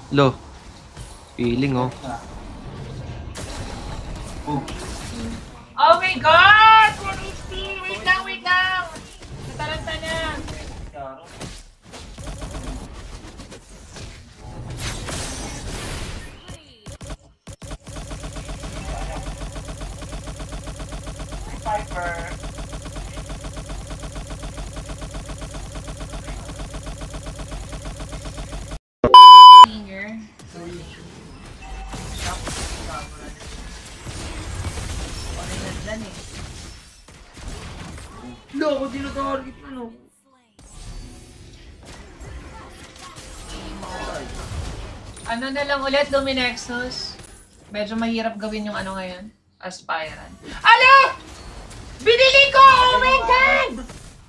Lo, feeling oh. Oh my God! 1 HP! Wait lang, wait lang! Natalanta na! Piper. Finger. Dyan eh. Lo, ako dinatarget na no. Ano na lang ulit, Luminexus? Medyo mahirap gawin yung ano ngayon. Aspirant. Ala! Binili ko! Oh my God!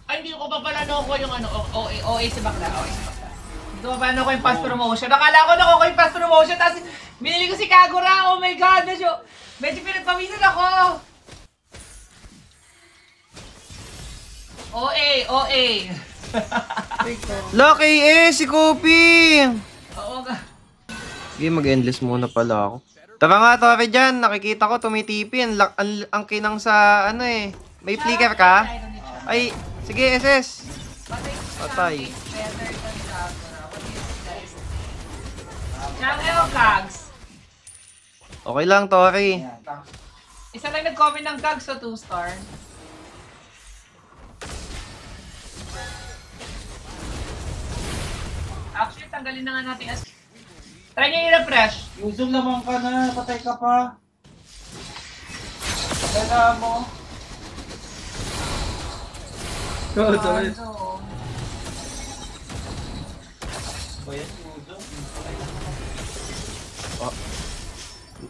Ay, hindi ko pa pala ko yung ano, OA si Bakla. OA si Bakla. Hindi ko pa pala ko yung fast promotion. Nakala ko nakuha ko yung fast promotion, tapos binili ko si Kagura. Oh my God! Medyo pinagpawisan ako. OA. Lucky si Kopi! Oo nga. Sige, mag-endless muna pala ako. Tara nga, Tore dyan. Nakikita ko tumitipi. Ang kinang sa ano eh. May flicker ka? Ay, sige, SS. Patay. Better than Kagura. What do you guys think? Channel o Kags? Okay lang, Tore. Isa lang nag-comment ng Kags so 2-star. Actually, tanggalin na nga natin as... Try nyo i-refresh. Yuzum naman ka na, patay ka pa. Patay na mo. Gonzo. O yan, Yuzum.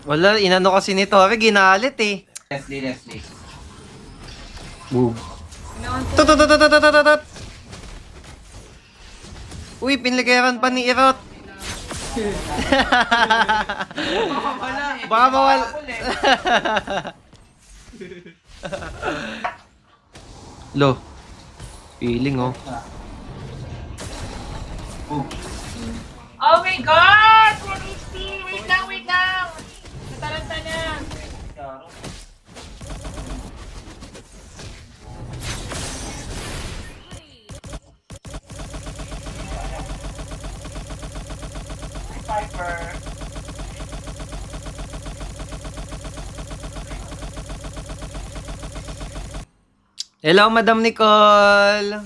Wala, inano kasi ni Tore, ginalit eh. Leslie. Boom. Tut. Uy, pinligeran pa ni Irot. Baka mawala. Lo, feeling oh. Oh my God! 1 HP! Wait lang! Natalanta na! Piper. Hello, Madam Nicole.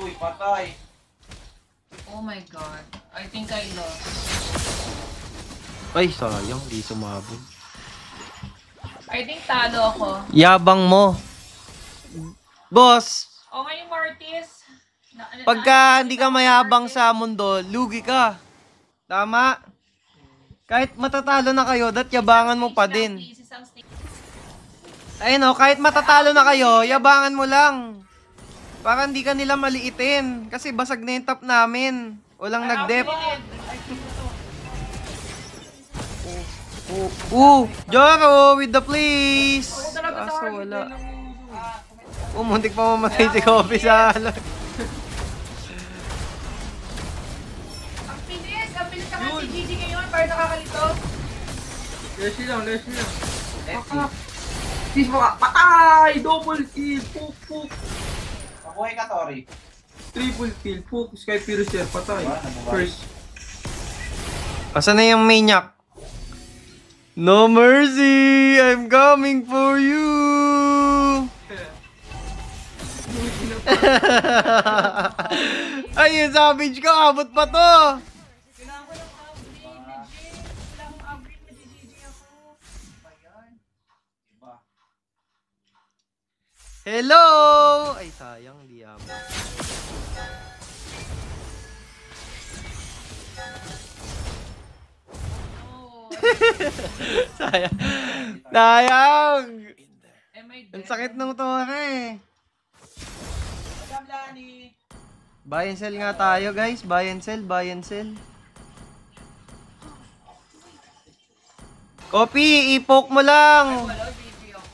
Uy, patay. Oh my God. I think I lost. Ay, sayang, di sumabog. I think talo ako. Yabang mo. Boss, O ngayon, Mortis. pagka hindi ka mayabang sa mundo, lugi ka. Tama? Kahit matatalo na kayo, yabangan mo pa din. Ayun o, kahit matatalo na kayo, yabangan mo lang. Para hindi ka nila maliitin. Kasi basag na yung top namin. Walang nag-dep. Joro with the please. Kaso wala. Muntik pa mamatay si Kobe sa halak. Ang bilis naman si Gigi ngayon para nakakalito. Leslie lang. Leslie. Patay! Double kill! Puk! Mabuhay ka, Tori. Triple kill! Puk! Sky Piercer! Patay! First. Asan na yung maniac? No mercy! I'm coming for you! Ay, yung savage ko, abot pa to! Kailangan ko ng upgrade, legit. Kailangan ko upgrade, mag-GG ako. Ayan. Diba? Hello! Ay, sayang, di abot. Oh, Sayang. Sayang! am I dead? Ang sakit ng tore. Madam Lani. Buy and sell nga tayo, guys. Buy and sell. Copy, i-poke mo lang. Wala, GG ako.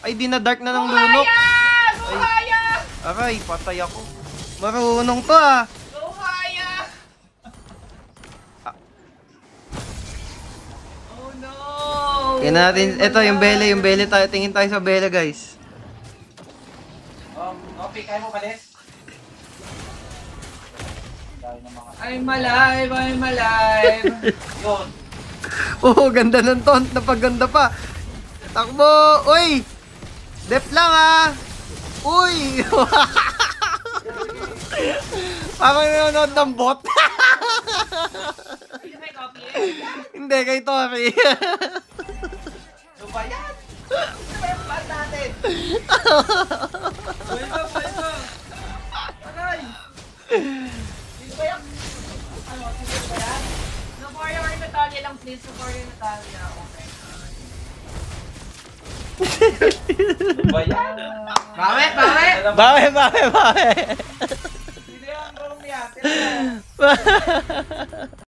Ay, di na dark na ng lunok. Buhaya! Aray, patay ako. Marunong to ah. Go, Haya! Oh no! Kaya natin, ito yung bele tayo. Tingin tayo sa bele guys. Nopi, kaya mo balis? Dahil ng mga... I'm alive, I'm alive. Yun. Oo, ganda ng taunt. Napaganda pa. Takbo! Uy! Dep lang ah! Uy! Parang nanonood ng bot. Hindi may copy Hindi, kay Tori. Ano ba yan? Ano ba yung plan natin? Buhay ka, buhay ka. Aray! Sino ba yan? Ano, sino ba yan? No for your Natalia lang, please. No for your Natalia. Okay. Ano ba yan? Bawi, bawi! Bawe! Sino yung bro niya? Sino yan?